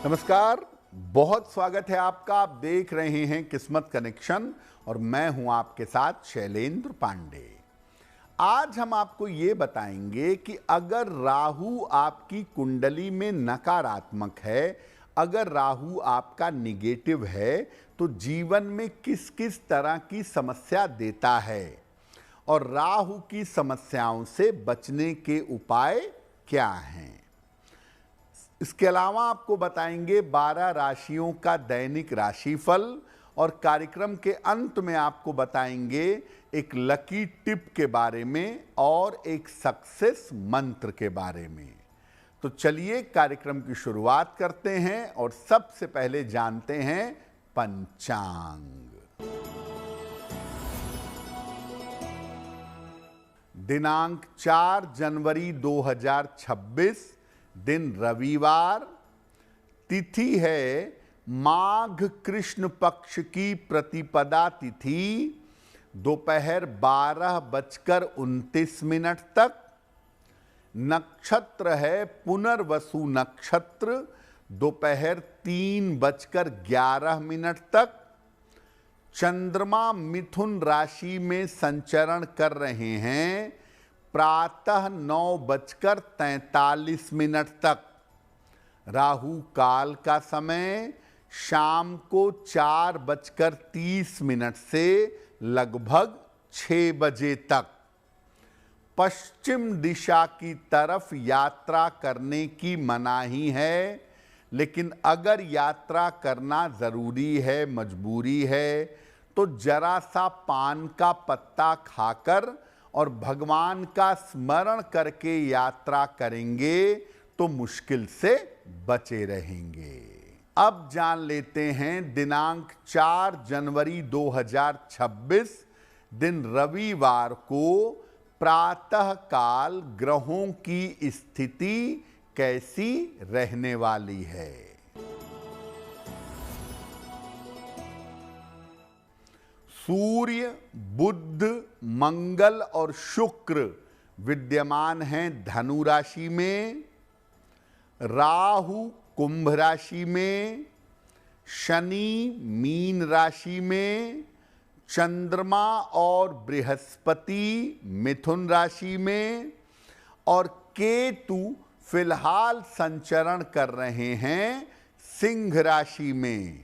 नमस्कार, बहुत स्वागत है आपका। आप देख रहे हैं किस्मत कनेक्शन और मैं हूं आपके साथ शैलेंद्र पांडे। आज हम आपको ये बताएंगे कि अगर राहु आपकी कुंडली में नकारात्मक है, अगर राहु आपका निगेटिव है, तो जीवन में किस किस तरह की समस्या देता है और राहु की समस्याओं से बचने के उपाय क्या हैं। इसके अलावा आपको बताएंगे 12 राशियों का दैनिक राशिफल और कार्यक्रम के अंत में आपको बताएंगे एक लकी टिप के बारे में और एक सक्सेस मंत्र के बारे में। तो चलिए कार्यक्रम की शुरुआत करते हैं और सबसे पहले जानते हैं पंचांग। दिनांक 4 जनवरी 2026, दिन रविवार, तिथि है माघ कृष्ण पक्ष की प्रतिपदा तिथि, दोपहर 12:29 तक। नक्षत्र है पुनर्वसु नक्षत्र, दोपहर 3:11 तक। चंद्रमा मिथुन राशि में संचरण कर रहे हैं, प्रातः 9:43 तक। राहु काल का समय शाम को 4:30 से लगभग 6 बजे तक। पश्चिम दिशा की तरफ यात्रा करने की मनाही है, लेकिन अगर यात्रा करना जरूरी है, मजबूरी है, तो जरा सा पान का पत्ता खाकर और भगवान का स्मरण करके यात्रा करेंगे तो मुश्किल से बचे रहेंगे। अब जान लेते हैं दिनांक 4 जनवरी 2026, दिन रविवार को प्रातः काल ग्रहों की स्थिति कैसी रहने वाली है। सूर्य, बुध, मंगल और शुक्र विद्यमान हैं धनु राशि में, राहु कुंभ राशि में, शनि मीन राशि में, चंद्रमा और बृहस्पति मिथुन राशि में और केतु फिलहाल संचरण कर रहे हैं सिंह राशि में।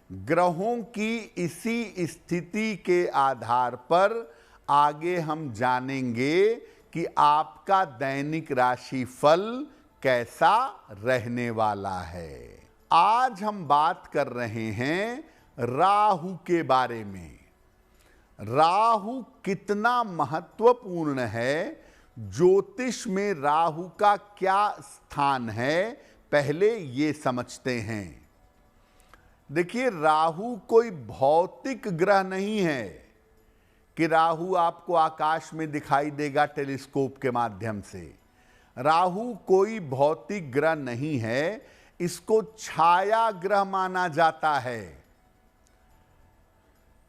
ग्रहों की इसी स्थिति के आधार पर आगे हम जानेंगे कि आपका दैनिक राशिफल कैसा रहने वाला है। आज हम बात कर रहे हैं राहु के बारे में। राहु कितना महत्वपूर्ण है, ज्योतिष में राहु का क्या स्थान है, पहले ये समझते हैं। देखिए, राहु कोई भौतिक ग्रह नहीं है कि राहु आपको आकाश में दिखाई देगा टेलीस्कोप के माध्यम से। राहु कोई भौतिक ग्रह नहीं है, इसको छाया ग्रह माना जाता है।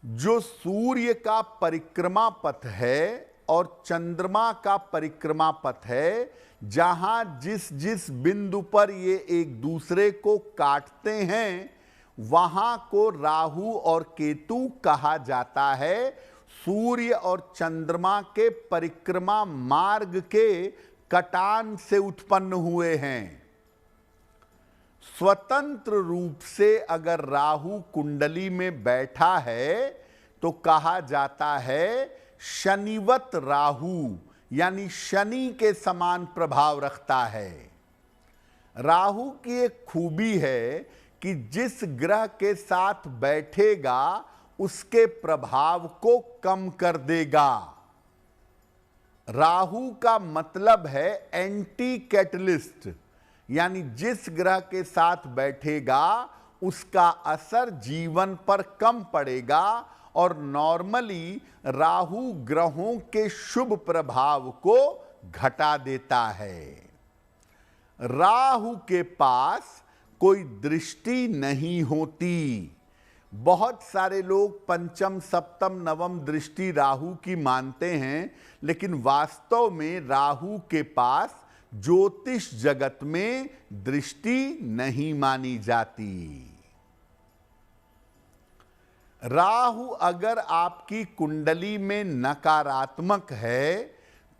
जो सूर्य का परिक्रमा पथ है और चंद्रमा का परिक्रमा पथ है, जहां जिस जिस बिंदु पर ये एक दूसरे को काटते हैं, वहां को राहु और केतु कहा जाता है। सूर्य और चंद्रमा के परिक्रमा मार्ग के कटान से उत्पन्न हुए हैं। स्वतंत्र रूप से अगर राहु कुंडली में बैठा है तो कहा जाता है शनिवत राहु, यानी शनि के समान प्रभाव रखता है। राहु की एक खूबी है कि जिस ग्रह के साथ बैठेगा उसके प्रभाव को कम कर देगा। राहु का मतलब है एंटी कैटलिस्ट, यानी जिस ग्रह के साथ बैठेगा उसका असर जीवन पर कम पड़ेगा और नॉर्मली राहु ग्रहों के शुभ प्रभाव को घटा देता है। राहु के पास कोई दृष्टि नहीं होती। बहुत सारे लोग पंचम, सप्तम, नवम दृष्टि राहु की मानते हैं, लेकिन वास्तव में राहु के पास ज्योतिष जगत में दृष्टि नहीं मानी जाती। राहु अगर आपकी कुंडली में नकारात्मक है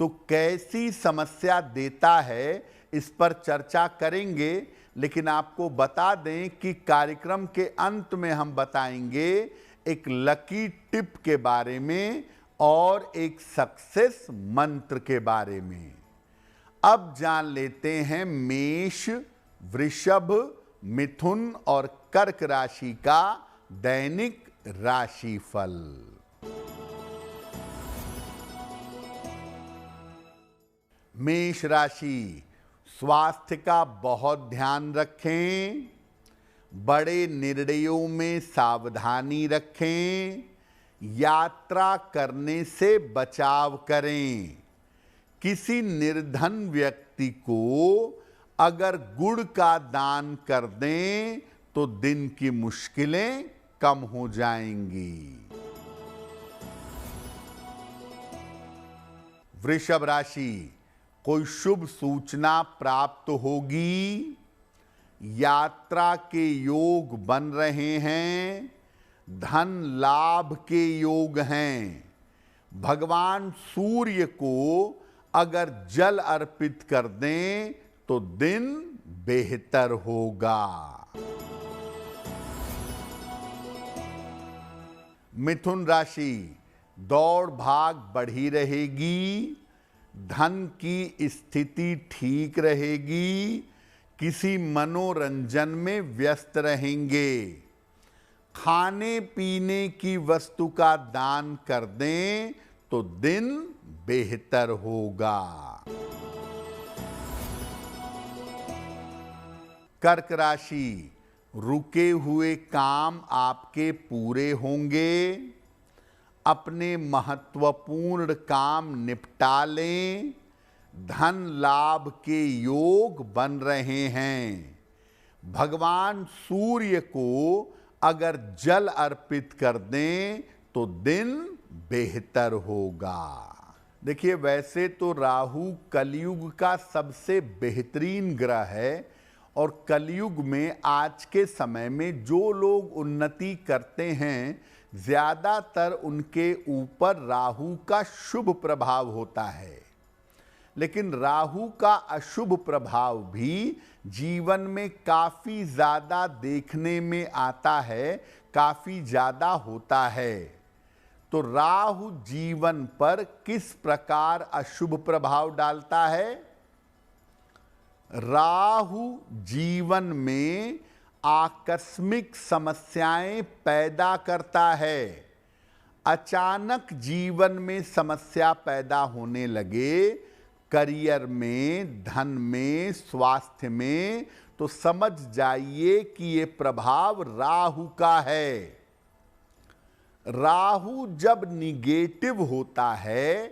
तो कैसी समस्या देता है, इस पर चर्चा करेंगे। लेकिन आपको बता दें कि कार्यक्रम के अंत में हम बताएंगे एक लकी टिप के बारे में और एक सक्सेस मंत्र के बारे में। अब जान लेते हैं मेष, वृषभ, मिथुन और कर्क राशि का दैनिक राशिफल। मेष राशि, स्वास्थ्य का बहुत ध्यान रखें, बड़े निर्णयों में सावधानी रखें, यात्रा करने से बचाव करें। किसी निर्धन व्यक्ति को अगर गुड़ का दान कर दें तो दिन की मुश्किलें कम हो जाएंगी। वृषभ राशि, कोई शुभ सूचना प्राप्त होगी, यात्रा के योग बन रहे हैं, धन लाभ के योग हैं। भगवान सूर्य को अगर जल अर्पित कर दें तो दिन बेहतर होगा। मिथुन राशि, दौड़ भाग बढ़ी रहेगी, धन की स्थिति ठीक रहेगी, किसी मनोरंजन में व्यस्त रहेंगे। खाने पीने की वस्तु का दान कर दें तो दिन बेहतर होगा। कर्क राशि, रुके हुए काम आपके पूरे होंगे, अपने महत्वपूर्ण काम निपटा लें, धन लाभ के योग बन रहे हैं। भगवान सूर्य को अगर जल अर्पित कर दें तो दिन बेहतर होगा। देखिए, वैसे तो राहु कलयुग का सबसे बेहतरीन ग्रह है और कलयुग में आज के समय में जो लोग उन्नति करते हैं ज्यादातर उनके ऊपर राहु का शुभ प्रभाव होता है। लेकिन राहु का अशुभ प्रभाव भी जीवन में काफी ज्यादा देखने में आता है, काफी ज्यादा होता है। तो राहु जीवन पर किस प्रकार अशुभ प्रभाव डालता है? राहु जीवन में आकस्मिक समस्याएं पैदा करता है। अचानक जीवन में समस्या पैदा होने लगे, करियर में, धन में, स्वास्थ्य में, तो समझ जाइए कि ये प्रभाव राहु का है। राहु जब निगेटिव होता है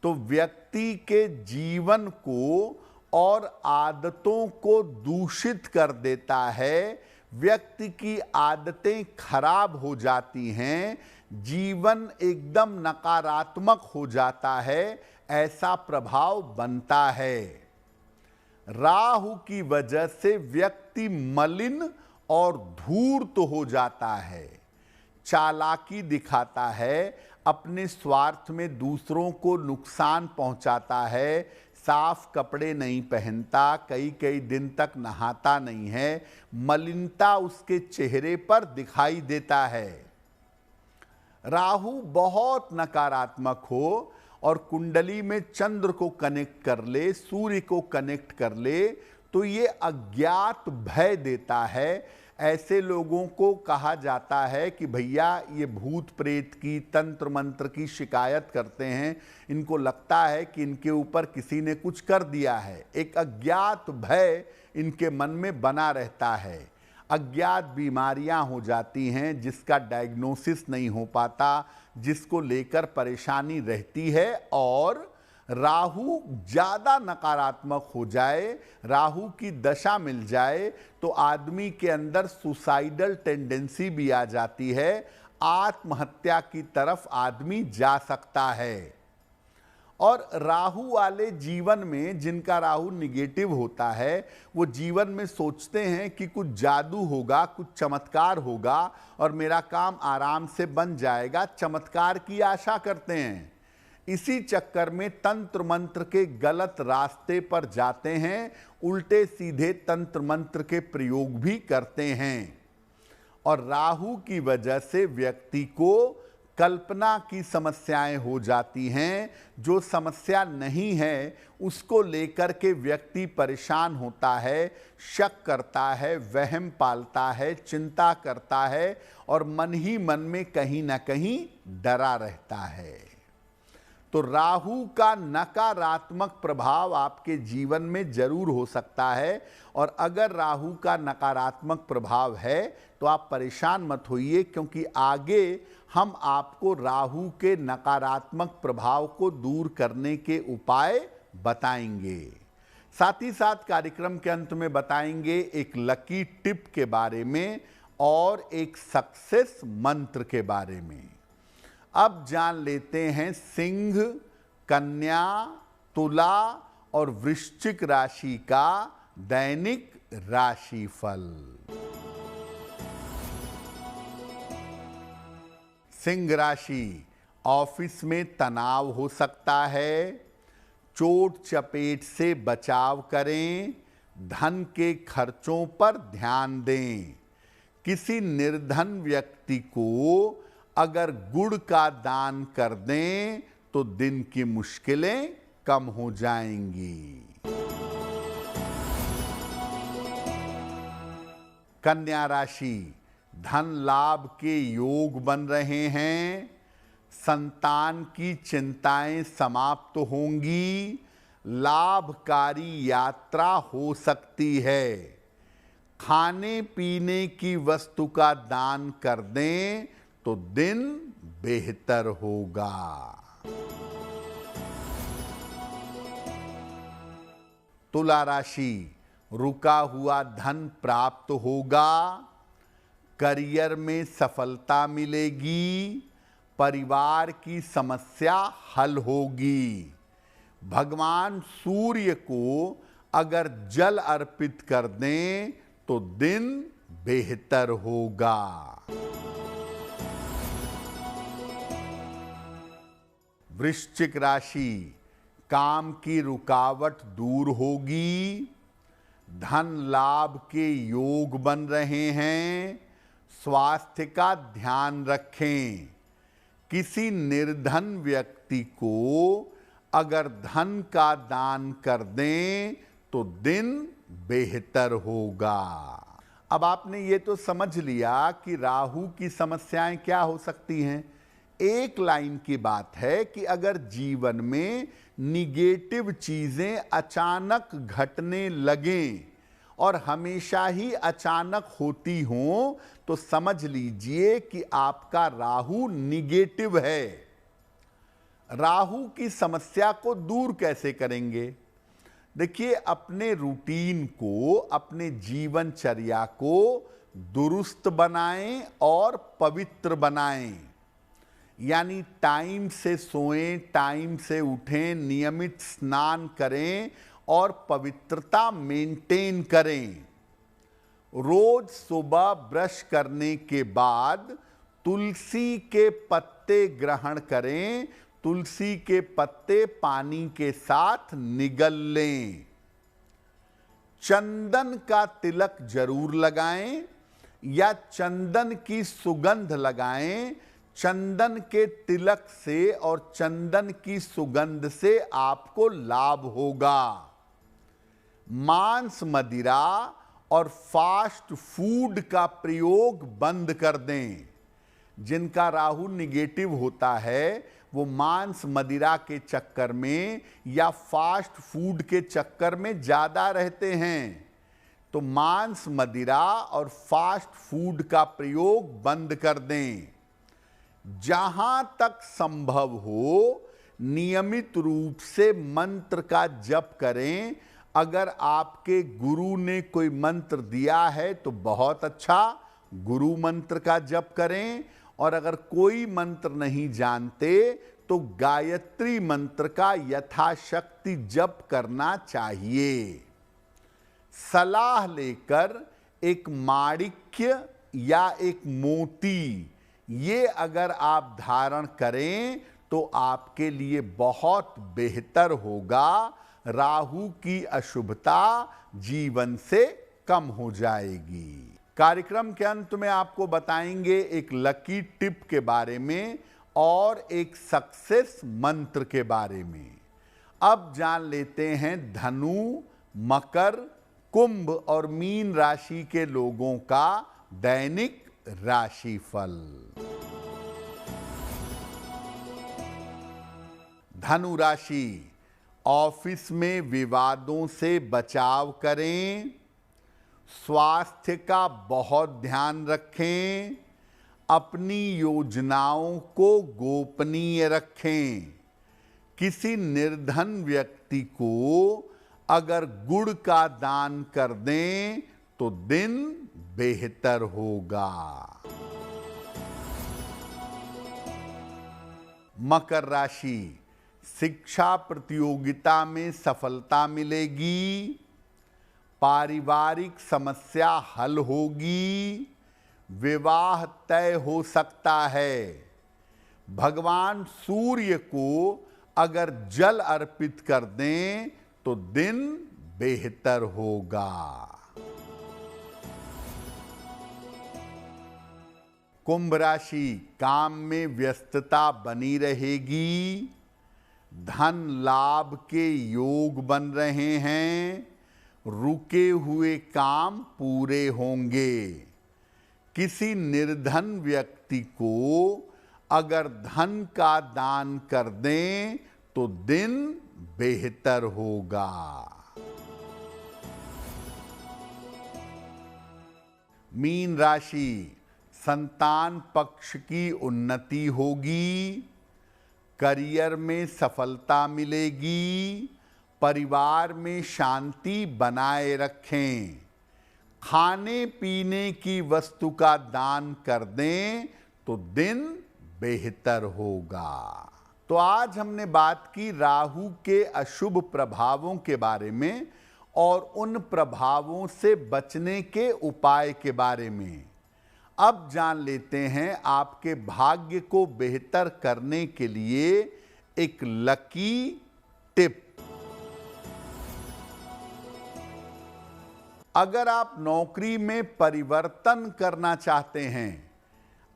तो व्यक्ति के जीवन को और आदतों को दूषित कर देता है, व्यक्ति की आदतें खराब हो जाती हैं, जीवन एकदम नकारात्मक हो जाता है, ऐसा प्रभाव बनता है। राहु की वजह से व्यक्ति मलिन और धूर्त हो जाता है, चालाकी दिखाता है, अपने स्वार्थ में दूसरों को नुकसान पहुंचाता है, साफ कपड़े नहीं पहनता, कई कई दिन तक नहाता नहीं है, मलिनता उसके चेहरे पर दिखाई देता है। राहु बहुत नकारात्मक हो और कुंडली में चंद्र को कनेक्ट कर ले, सूर्य को कनेक्ट कर ले, तो ये अज्ञात भय देता है। ऐसे लोगों को कहा जाता है कि भैया ये भूत प्रेत की, तंत्र मंत्र की शिकायत करते हैं, इनको लगता है कि इनके ऊपर किसी ने कुछ कर दिया है। एक अज्ञात भय इनके मन में बना रहता है। अज्ञात बीमारियां हो जाती हैं जिसका डायग्नोसिस नहीं हो पाता, जिसको लेकर परेशानी रहती है। और राहु ज्यादा नकारात्मक हो जाए, राहु की दशा मिल जाए तो आदमी के अंदर सुसाइडल टेंडेंसी भी आ जाती है, आत्महत्या की तरफ आदमी जा सकता है। और राहु वाले जीवन में, जिनका राहु निगेटिव होता है, वो जीवन में सोचते हैं कि कुछ जादू होगा, कुछ चमत्कार होगा और मेरा काम आराम से बन जाएगा, चमत्कार की आशा करते हैं। इसी चक्कर में तंत्र मंत्र के गलत रास्ते पर जाते हैं, उल्टे सीधे तंत्र मंत्र के प्रयोग भी करते हैं। और राहु की वजह से व्यक्ति को कल्पना की समस्याएं हो जाती हैं। जो समस्या नहीं है उसको लेकर के व्यक्ति परेशान होता है, शक करता है, वहम पालता है, चिंता करता है और मन ही मन में कहीं ना कहीं डरा रहता है। तो राहु का नकारात्मक प्रभाव आपके जीवन में जरूर हो सकता है। और अगर राहु का नकारात्मक प्रभाव है तो आप परेशान मत होइए, क्योंकि आगे हम आपको राहु के नकारात्मक प्रभाव को दूर करने के उपाय बताएंगे। साथ ही साथ कार्यक्रम के अंत में बताएंगे एक लकी टिप के बारे में और एक सक्सेस मंत्र के बारे में। अब जान लेते हैं सिंह, कन्या, तुला और वृश्चिक राशि का दैनिक राशिफल। सिंह राशि, ऑफिस में तनाव हो सकता है, चोट चपेट से बचाव करें, धन के खर्चों पर ध्यान दें। किसी निर्धन व्यक्ति को अगर गुड़ का दान कर दें तो दिन की मुश्किलें कम हो जाएंगी। कन्या राशि, धन लाभ के योग बन रहे हैं, संतान की चिंताएं समाप्त होंगी, लाभकारी यात्रा हो सकती है। खाने पीने की वस्तु का दान कर दें तो दिन बेहतर होगा। तुला राशि, रुका हुआ धन प्राप्त होगा, करियर में सफलता मिलेगी, परिवार की समस्या हल होगी। भगवान सूर्य को अगर जल अर्पित कर दें तो दिन बेहतर होगा। वृश्चिक राशि, काम की रुकावट दूर होगी, धन लाभ के योग बन रहे हैं, स्वास्थ्य का ध्यान रखें। किसी निर्धन व्यक्ति को अगर धन का दान कर दें तो दिन बेहतर होगा। अब आपने ये तो समझ लिया कि राहु की समस्याएं क्या हो सकती हैं। एक लाइन की बात है कि अगर जीवन में निगेटिव चीजें अचानक घटने लगें और हमेशा ही अचानक होती हों तो समझ लीजिए कि आपका राहु निगेटिव है। राहु की समस्या को दूर कैसे करेंगे? देखिए, अपने रूटीन को, अपने जीवनचर्या को दुरुस्त बनाएं और पवित्र बनाएं। यानी टाइम से सोएं, टाइम से उठें, नियमित स्नान करें और पवित्रता मेंटेन करें। रोज सुबह ब्रश करने के बाद तुलसी के पत्ते ग्रहण करें, तुलसी के पत्ते पानी के साथ निगल लें। चंदन का तिलक जरूर लगाएं या चंदन की सुगंध लगाएं। चंदन के तिलक से और चंदन की सुगंध से आपको लाभ होगा। मांस, मदिरा और फास्ट फूड का प्रयोग बंद कर दें। जिनका राहु निगेटिव होता है वो मांस, मदिरा के चक्कर में या फास्ट फूड के चक्कर में ज्यादा रहते हैं। तो मांस, मदिरा और फास्ट फूड का प्रयोग बंद कर दें। जहां तक संभव हो नियमित रूप से मंत्र का जप करें। अगर आपके गुरु ने कोई मंत्र दिया है तो बहुत अच्छा, गुरु मंत्र का जप करें। और अगर कोई मंत्र नहीं जानते तो गायत्री मंत्र का यथाशक्ति जप करना चाहिए। सलाह लेकर एक माणिक्य या एक मोती ये अगर आप धारण करें तो आपके लिए बहुत बेहतर होगा। राहु की अशुभता जीवन से कम हो जाएगी। कार्यक्रम के अंत में आपको बताएंगे एक लकी टिप के बारे में और एक सक्सेस मंत्र के बारे में। अब जान लेते हैं धनु, मकर, कुंभ और मीन राशि के लोगों का दैनिक राशिफल। धनु राशि, ऑफिस में विवादों से बचाव करें, स्वास्थ्य का बहुत ध्यान रखें, अपनी योजनाओं को गोपनीय रखें। किसी निर्धन व्यक्ति को अगर गुड़ का दान कर दें तो दिन बेहतर होगा। मकर राशि, शिक्षा प्रतियोगिता में सफलता मिलेगी, पारिवारिक समस्या हल होगी, विवाह तय हो सकता है। भगवान सूर्य को अगर जल अर्पित कर दें तो दिन बेहतर होगा। कुंभ राशि, काम में व्यस्तता बनी रहेगी, धन लाभ के योग बन रहे हैं, रुके हुए काम पूरे होंगे। किसी निर्धन व्यक्ति को अगर धन का दान कर दें तो दिन बेहतर होगा। मीन राशि, संतान पक्ष की उन्नति होगी, करियर में सफलता मिलेगी, परिवार में शांति बनाए रखें। खाने पीने की वस्तु का दान कर दें तो दिन बेहतर होगा। तो आज हमने बात की राहु के अशुभ प्रभावों के बारे में और उन प्रभावों से बचने के उपाय के बारे में। अब जान लेते हैं आपके भाग्य को बेहतर करने के लिए एक लकी टिप। अगर आप नौकरी में परिवर्तन करना चाहते हैं,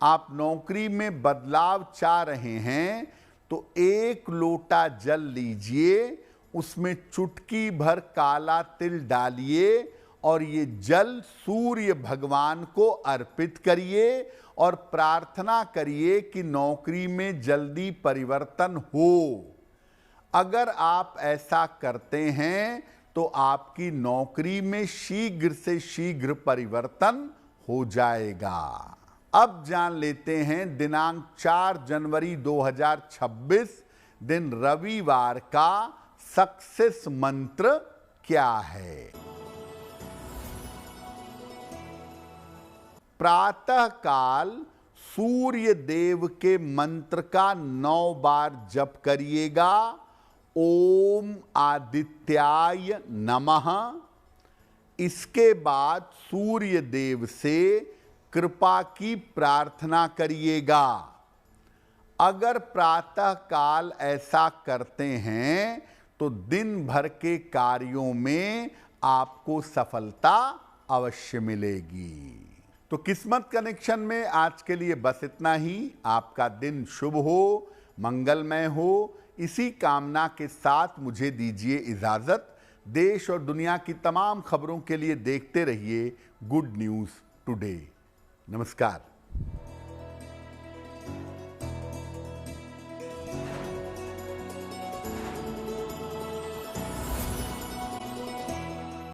आप नौकरी में बदलाव चाह रहे हैं, तो 1 लोटा जल लीजिए, उसमें चुटकी भर काला तिल डालिए और ये जल सूर्य भगवान को अर्पित करिए और प्रार्थना करिए कि नौकरी में जल्दी परिवर्तन हो। अगर आप ऐसा करते हैं तो आपकी नौकरी में शीघ्र से शीघ्र परिवर्तन हो जाएगा। अब जान लेते हैं दिनांक 4 जनवरी 2026 दिन रविवार का सक्सेस मंत्र क्या है। प्रातः काल सूर्य देव के मंत्र का 9 बार जप करिएगा। ओम आदित्याय नमः। इसके बाद सूर्य देव से कृपा की प्रार्थना करिएगा। अगर प्रातः काल ऐसा करते हैं तो दिन भर के कार्यों में आपको सफलता अवश्य मिलेगी। तो किस्मत कनेक्शन में आज के लिए बस इतना ही। आपका दिन शुभ हो, मंगलमय हो, इसी कामना के साथ मुझे दीजिए इजाजत। देश और दुनिया की तमाम खबरों के लिए देखते रहिए गुड न्यूज़ टुडे। नमस्कार।